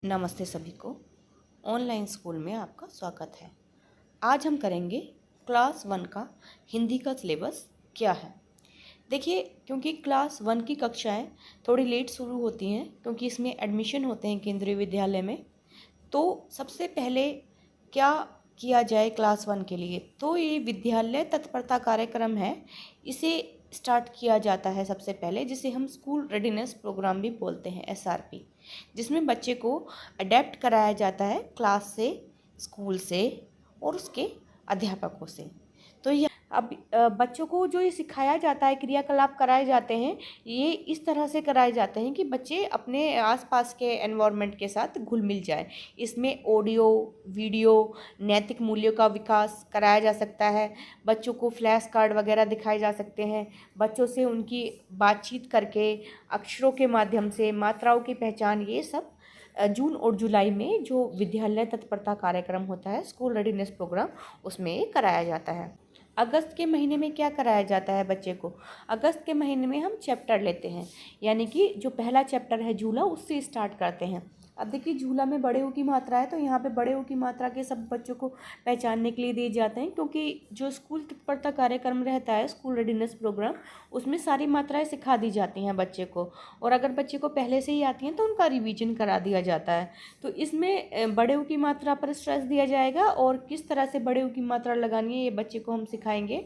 नमस्ते सभी को। ऑनलाइन स्कूल में आपका स्वागत है। आज हम करेंगे क्लास 1 का हिंदी का सिलेबस क्या है। देखिए, क्योंकि क्लास 1 की कक्षाएं थोड़ी लेट शुरू होती हैं क्योंकि इसमें एडमिशन होते हैं केंद्रीय विद्यालय में। तो सबसे पहले क्या किया जाए क्लास 1 के लिए, तो ये विद्यालय तत्परता कार्यक्रम है, इसे स्टार्ट किया जाता है सबसे पहले, जिसे हम स्कूल रेडीनेस प्रोग्राम भी बोलते हैं, SRP, जिसमें बच्चे को अडेप्ट कराया जाता है क्लास से, स्कूल से और उसके अध्यापकों से। तो यह अब बच्चों को जो ये सिखाया जाता है, क्रियाकलाप कराए जाते हैं, ये इस तरह से कराए जाते हैं कि बच्चे अपने आसपास के एनवायरनमेंट के साथ घुल मिल जाए। इसमें ऑडियो, वीडियो, नैतिक मूल्यों का विकास कराया जा सकता है। बच्चों को फ्लैश कार्ड वगैरह दिखाए जा सकते हैं। बच्चों से उनकी बातचीत करके, अक्षरों के माध्यम से, मात्राओं की पहचान, ये सब जून और जुलाई में जो विद्यालय तत्परता कार्यक्रम होता है, स्कूल रेडीनेस प्रोग्राम, उसमें कराया जाता है। अगस्त के महीने में क्या कराया जाता है बच्चे को? अगस्त के महीने में हम चैप्टर लेते हैं, यानी कि जो पहला चैप्टर है झूला, उससे स्टार्ट करते हैं। अब देखिए, झूला में बड़े ऊ की मात्रा है, तो यहाँ पे बड़े ऊ की मात्रा के सब बच्चों को पहचानने के लिए दिए जाते हैं, क्योंकि जो स्कूल तत्परता कार्यक्रम रहता है, स्कूल रेडीनेस प्रोग्राम, उसमें सारी मात्राएं सिखा दी जाती हैं बच्चे को। और अगर बच्चे को पहले से ही आती हैं तो उनका रिवीजन करा दिया जाता है। तो इसमें बड़े ऊ की मात्रा पर स्ट्रेस दिया जाएगा और किस तरह से बड़े ऊ की मात्रा लगानी है, ये बच्चे को हम सिखाएंगे।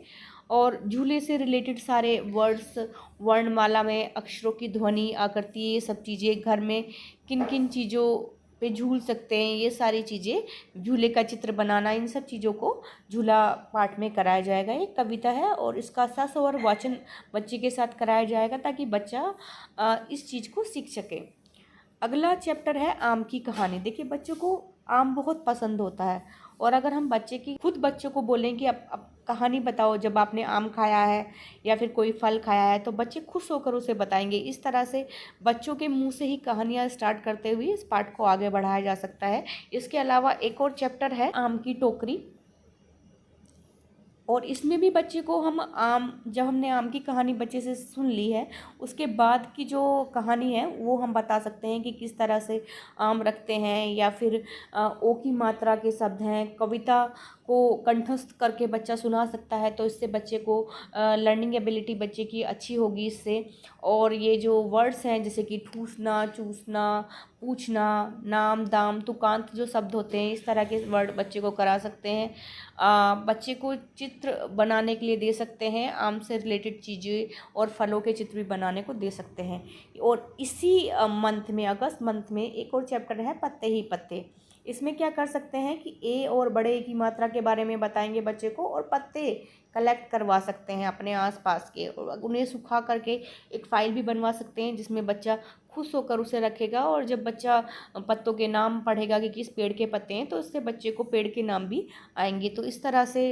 और झूले से रिलेटेड सारे वर्ड्स, वर्णमाला में अक्षरों की ध्वनि, आकृति, ये सब चीज़ें, घर में किन किन चीज़ों पे झूल सकते हैं, ये सारी चीज़ें, झूले का चित्र बनाना, इन सब चीज़ों को झूला पाठ में कराया जाएगा। एक कविता है और इसका सस और वाचन बच्चे के साथ कराया जाएगा, ताकि बच्चा इस चीज़ को सीख सके। अगला चैप्टर है आम की कहानी। देखिए, बच्चों को आम बहुत पसंद होता है, और अगर हम खुद बच्चों को बोलें कि अब कहानी बताओ जब आपने आम खाया है या फिर कोई फल खाया है, तो बच्चे खुश होकर उसे बताएंगे। इस तरह से बच्चों के मुंह से ही कहानियाँ स्टार्ट करते हुए इस पाठ को आगे बढ़ाया जा सकता है। इसके अलावा एक और चैप्टर है आम की टोकरी, और इसमें भी बच्चे को हम जब हमने आम की कहानी बच्चे से सुन ली है, उसके बाद की जो कहानी है वो हम बता सकते हैं कि किस तरह से आम रखते हैं, या फिर ओ की मात्रा के शब्द हैं, कविता को कंठस्थ करके बच्चा सुना सकता है, तो इससे बच्चे को लर्निंग एबिलिटी बच्चे की अच्छी होगी इससे। और ये जो वर्ड्स हैं, जैसे कि ठूसना, चूसना, पूछना, नाम, दाम, तुकांत, जो शब्द होते हैं, इस तरह के वर्ड बच्चे को करा सकते हैं। बच्चे को चित्र बनाने के लिए दे सकते हैं, आम से रिलेटेड चीज़ें और फलों के चित्र भी बनाने को दे सकते हैं। और इसी मंथ में, अगस्त मंथ में, एक और चैप्टर है पत्ते ही पत्ते। इसमें क्या कर सकते हैं कि ए और बड़े ए की मात्रा के बारे में बताएंगे बच्चे को, और पत्ते कलेक्ट करवा सकते हैं अपने आसपास के, और उन्हें सुखा करके एक फ़ाइल भी बनवा सकते हैं, जिसमें बच्चा खुश होकर उसे रखेगा। और जब बच्चा पत्तों के नाम पढ़ेगा कि किस पेड़ के पत्ते हैं, तो इससे बच्चे को पेड़ के नाम भी आएंगे। तो इस तरह से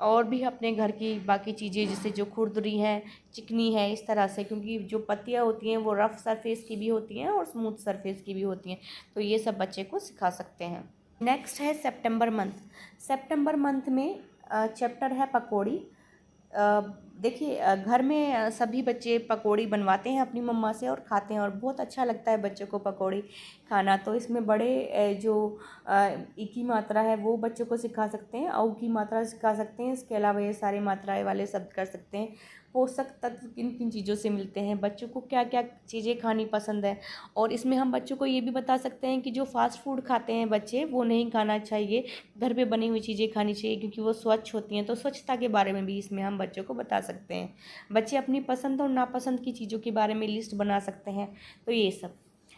और भी अपने घर की बाकी चीज़ें, जैसे जो खुरदरी है, चिकनी है, इस तरह से, क्योंकि जो पत्तियाँ होती हैं वो रफ़ सरफेस की भी होती हैं और स्मूथ सरफेस की भी होती हैं, तो ये सब बच्चे को सिखा सकते हैं। नेक्स्ट है सितंबर मंथ। सितंबर मंथ में चैप्टर है पकौड़ी। देखिए, घर में सभी बच्चे पकौड़ी बनवाते हैं अपनी मम्मा से और खाते हैं, और बहुत अच्छा लगता है बच्चों को पकौड़ी खाना। तो इसमें बड़े जो ई की मात्रा है वो बच्चों को सिखा सकते हैं, औ की मात्रा सिखा सकते हैं। इसके अलावा ये सारी मात्राएं वाले शब्द कर सकते हैं। पोषक तत्व किन किन चीज़ों से मिलते हैं, बच्चों को क्या क्या चीज़ें खानी पसंद है। और इसमें हम बच्चों को ये भी बता सकते हैं कि जो फास्ट फूड खाते हैं बच्चे, वो नहीं खाना चाहिए, घर पे बनी हुई चीज़ें खानी चाहिए, क्योंकि वो स्वच्छ होती हैं। तो स्वच्छता के बारे में भी इसमें हम बच्चों को बता सकते हैं। बच्चे अपनी पसंद और नापसंद की चीज़ों के बारे में लिस्ट बना सकते हैं। तो ये सब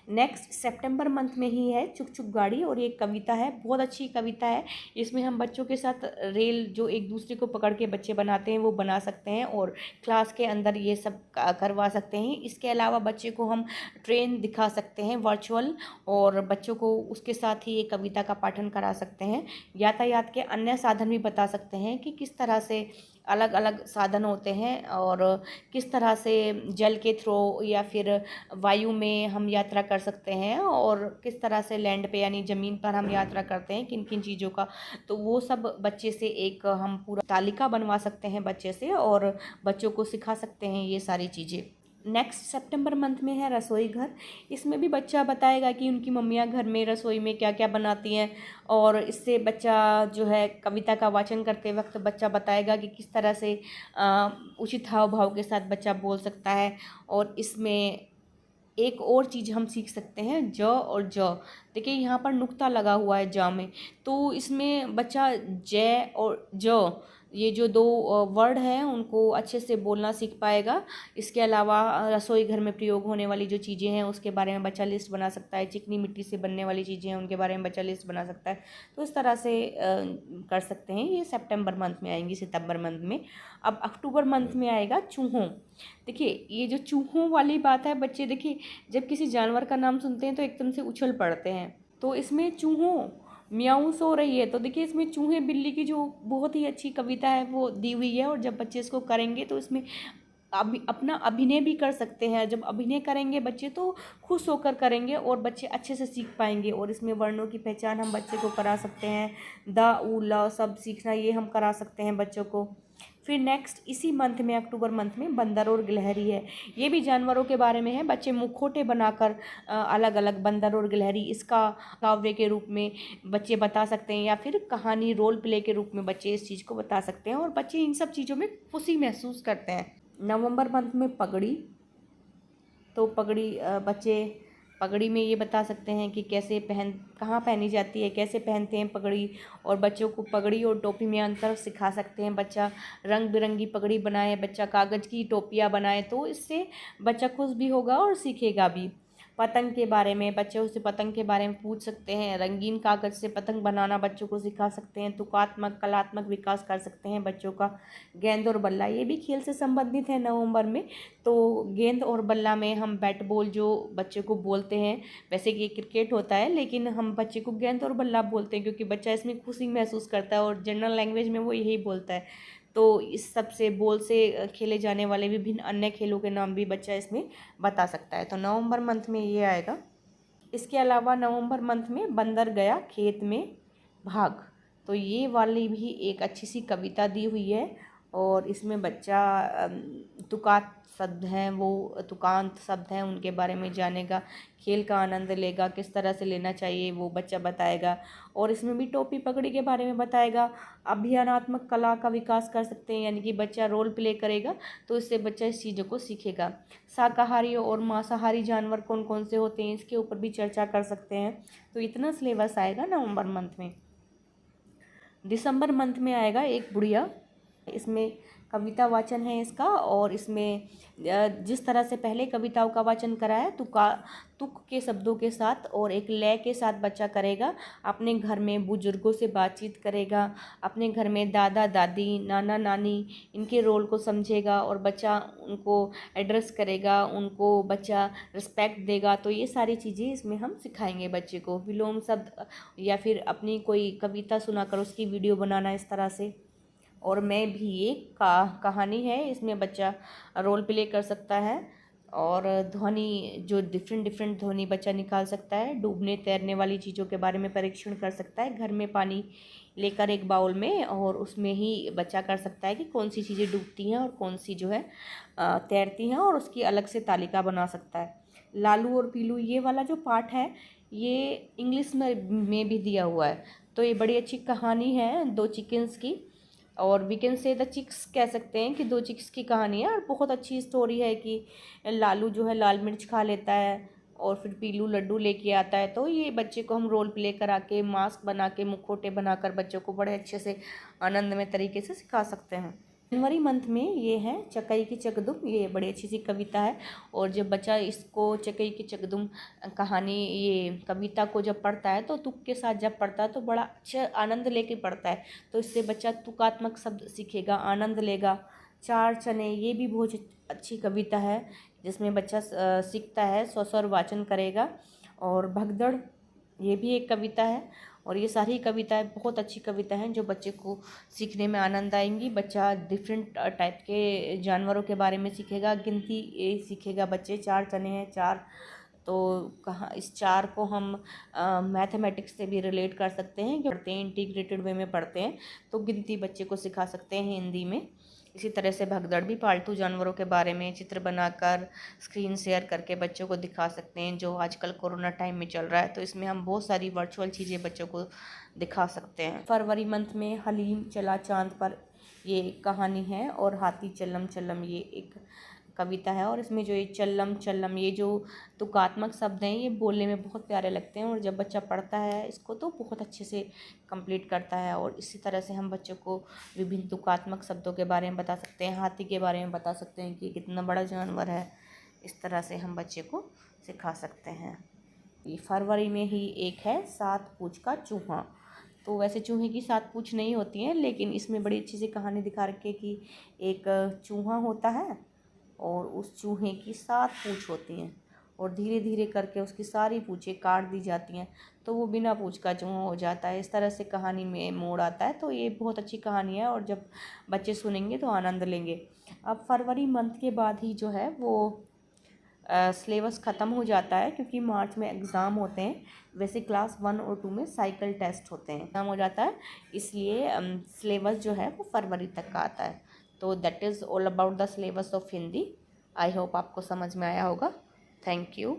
नेक्स्ट सितंबर मंथ में ही है चुक चुक गाड़ी, और ये कविता है, बहुत अच्छी कविता है। इसमें हम बच्चों के साथ रेल जो एक दूसरे को पकड़ के बच्चे बनाते हैं वो बना सकते हैं, और क्लास के अंदर ये सब करवा सकते हैं। इसके अलावा बच्चे को हम ट्रेन दिखा सकते हैं वर्चुअल, और बच्चों को उसके साथ ही ये कविता का पाठन करा सकते हैं। यातायात के अन्य साधन भी बता सकते हैं कि किस तरह से अलग अलग साधन होते हैं, और किस तरह से जल के थ्रू या फिर वायु में हम यात्रा कर सकते हैं, और किस तरह से लैंड पे यानी ज़मीन पर हम यात्रा करते हैं, किन किन चीज़ों का। तो वो सब बच्चे से एक हम पूरा तालिका बनवा सकते हैं बच्चे से, और बच्चों को सिखा सकते हैं ये सारी चीज़ें। नेक्स्ट सितंबर मंथ में है रसोई घर। इसमें भी बच्चा बताएगा कि उनकी मम्मियाँ घर में रसोई में क्या क्या बनाती हैं, और इससे बच्चा जो है कविता का वाचन करते वक्त बच्चा बताएगा कि किस तरह से उचित हाव भाव के साथ बच्चा बोल सकता है। और इसमें एक और चीज़ हम सीख सकते हैं, ज और ज। देखिए यहाँ पर नुक्ता लगा हुआ है ज में, तो इसमें बच्चा जय और ज, ये जो दो वर्ड हैं उनको अच्छे से बोलना सीख पाएगा। इसके अलावा रसोई घर में प्रयोग होने वाली जो चीज़ें हैं उसके बारे में बच्चा लिस्ट बना सकता है। चिकनी मिट्टी से बनने वाली चीज़ें हैं उनके बारे में बच्चा लिस्ट बना सकता है। तो इस तरह से कर सकते हैं। ये सितंबर मंथ में आएंगी, सितंबर मंथ में। अब अक्टूबर मंथ में आएगा चूहों। देखिए ये जो चूहों वाली बात है, बच्चे देखिए जब किसी जानवर का नाम सुनते हैं तो एकदम से उछल पड़ते हैं। तो इसमें चूहों म्याऊं सो रही है, तो देखिए इसमें चूहे बिल्ली की जो बहुत ही अच्छी कविता है वो दी हुई है। और जब बच्चे इसको करेंगे तो इसमें अपना अभिनय भी कर सकते हैं। जब अभिनय करेंगे बच्चे तो खुश होकर करेंगे और बच्चे अच्छे से सीख पाएंगे। और इसमें वर्णों की पहचान हम बच्चे को करा सकते हैं। द उ ल सब सीखना ये हम करा सकते हैं बच्चों को। फिर नेक्स्ट इसी मंथ में, अक्टूबर मंथ में, बंदर और गिलहरी है। ये भी जानवरों के बारे में है। बच्चे मुखौटे बनाकर अलग अलग बंदर और गिलहरी इसका काव्य के रूप में बच्चे बता सकते हैं, या फिर कहानी रोल प्ले के रूप में बच्चे इस चीज़ को बता सकते हैं। और बच्चे इन सब चीज़ों में खुशी महसूस करते हैं। नवंबर मंथ में पगड़ी, तो पगड़ी बच्चे पगड़ी में ये बता सकते हैं कि कैसे कहाँ पहनी जाती है, कैसे पहनते हैं पगड़ी। और बच्चों को पगड़ी और टोपी में अंतर सिखा सकते हैं। बच्चा रंग बिरंगी पगड़ी बनाए, बच्चा कागज़ की टोपियाँ बनाए, तो इससे बच्चा खुश भी होगा और सीखेगा भी। पतंग के बारे में बच्चे उससे पतंग के बारे में पूछ सकते हैं। रंगीन कागज़ से पतंग बनाना बच्चों को सिखा सकते हैं। तुकात्मक कलात्मक विकास कर सकते हैं बच्चों का। गेंद और बल्ला, ये भी खेल से संबंधित है नवंबर में। तो गेंद और बल्ला में हम बैट बॉल जो बच्चे को बोलते हैं, वैसे कि क्रिकेट होता है लेकिन हम बच्चे को गेंद और बल्ला बोलते हैं क्योंकि बच्चा इसमें खुशी महसूस करता है और जनरल लैंग्वेज में वो यही बोलता है। तो इस सब से बॉल से खेले जाने वाले विभिन्न अन्य खेलों के नाम भी बच्चा इसमें बता सकता है। तो नवंबर मंथ में ये आएगा। इसके अलावा नवंबर मंथ में बंदर गया खेत में भाग, तो ये वाली भी एक अच्छी सी कविता दी हुई है। और इसमें बच्चा तुकात शब्द हैं, वो तुकांत शब्द हैं, उनके बारे में जानेगा, खेल का आनंद लेगा, किस तरह से लेना चाहिए वो बच्चा बताएगा। और इसमें भी टोपी पगड़ी के बारे में बताएगा। अभियानात्मक कला का विकास कर सकते हैं, यानी कि बच्चा रोल प्ले करेगा तो इससे बच्चा इस चीज़ों को सीखेगा। शाकाहारी और मांसाहारी जानवर कौन कौन से होते हैं इसके ऊपर भी चर्चा कर सकते हैं। तो इतना सिलेबस आएगा नवंबर मंथ में। दिसंबर मंथ में आएगा एक बुढ़िया। इसमें कविता वाचन है इसका। और इसमें जिस तरह से पहले कविताओं का वाचन कराया तुक के शब्दों के साथ और एक लय के साथ बच्चा करेगा। अपने घर में बुजुर्गों से बातचीत करेगा, अपने घर में दादा दादी नाना नानी इनके रोल को समझेगा और बच्चा उनको एड्रेस करेगा, उनको बच्चा रिस्पेक्ट देगा। तो ये सारी चीज़ें इसमें हम सिखाएंगे बच्चे को। विलोम शब्द या फिर अपनी कोई कविता सुनाकर उसकी वीडियो बनाना इस तरह से। और मैं भी एक कहानी है, इसमें बच्चा रोल प्ले कर सकता है। और ध्वनि जो डिफरेंट ध्वनि बच्चा निकाल सकता है। डूबने तैरने वाली चीज़ों के बारे में परीक्षण कर सकता है। घर में पानी लेकर एक बाउल में और उसमें ही बच्चा कर सकता है कि कौन सी चीज़ें डूबती हैं और कौन सी जो है तैरती हैं, और उसकी अलग से तालिका बना सकता है। लालू और पीलू ये वाला जो पार्ट है ये इंग्लिश में भी दिया हुआ है। तो ये बड़ी अच्छी कहानी है दो चिकन्स की, और we can say the chicks कह सकते हैं कि दो चिक्स की कहानी है। और बहुत अच्छी स्टोरी है कि लालू जो है लाल मिर्च खा लेता है और फिर पीलू लड्डू लेके आता है। तो ये बच्चे को हम रोल प्ले करा के, मास्क बना के, मुखौटे बनाकर बच्चों को बड़े अच्छे से आनंदमय तरीके से सिखा सकते हैं। जनवरी मंथ में ये है चकई की चकदुम। ये बड़ी अच्छी सी कविता है। और जब बच्चा इसको चकई की चकदुम कहानी ये कविता को जब पढ़ता है तो तुक के साथ जब पढ़ता है तो बड़ा अच्छा आनंद लेके पढ़ता है। तो इससे बच्चा तुकात्मक शब्द सीखेगा, आनंद लेगा। चार चने ये भी बहुत अच्छी कविता है जिसमें बच्चा सीखता है, स्वर वाचन करेगा। और भगदड़ ये भी एक कविता है। और ये सारी कविताएं बहुत अच्छी कविता हैं जो बच्चे को सीखने में आनंद आएंगी। बच्चा डिफरेंट टाइप के जानवरों के बारे में सीखेगा, गिनती ये सीखेगा बच्चे। चार चने हैं चार, तो कहाँ इस चार को हम मैथमेटिक्स से भी रिलेट कर सकते हैं, पढ़ते हैं इंटीग्रेटेड वे में पढ़ते हैं तो गिनती बच्चे को सिखा सकते हैं हिंदी में। इसी तरह से भगदड़ भी पालतू जानवरों के बारे में चित्र बनाकर स्क्रीन शेयर करके बच्चों को दिखा सकते हैं, जो आजकल कोरोना टाइम में चल रहा है। तो इसमें हम बहुत सारी वर्चुअल चीज़ें बच्चों को दिखा सकते हैं। फरवरी मंथ में हलीम चला चांद पर, ये कहानी है, और हाथी चल्लम चल्लम ये एक कविता है। और इसमें जो ये चल्लम चल्लम ये जो तुकात्मक शब्द हैं, ये बोलने में बहुत प्यारे लगते हैं, और जब बच्चा पढ़ता है इसको तो बहुत अच्छे से कंप्लीट करता है। और इसी तरह से हम बच्चों को विभिन्न तुकात्मक शब्दों के बारे में बता सकते हैं, हाथी के बारे में बता सकते हैं कि कितना बड़ा जानवर है। इस तरह से हम बच्चे को सिखा सकते हैं। ये फरवरी में ही एक है 7 पूँछ का चूहा। तो वैसे चूहे की 7 पूँछ नहीं होती हैं, लेकिन इसमें बड़ी अच्छी सी कहानी दिखा रखी है कि एक चूहा होता है और उस चूहे की 7 पूँछ होती हैं, और धीरे धीरे करके उसकी सारी पूँछें काट दी जाती हैं, तो वो बिना पूँछ का चूहा हो जाता है। इस तरह से कहानी में मोड़ आता है। तो ये बहुत अच्छी कहानी है, और जब बच्चे सुनेंगे तो आनंद लेंगे। अब फरवरी मंथ के बाद ही जो है वो सिलेबस ख़त्म हो जाता है, क्योंकि मार्च में एग्ज़ाम होते हैं। वैसे क्लास 1 और 2 में साइकिल टेस्ट होते हैं, एग्ज़ाम हो जाता है, इसलिए सिलेबस जो है वो फरवरी तक का आता है। तो that is all about the syllabus of Hindi. I hope आपको समझ में आया होगा। Thank you.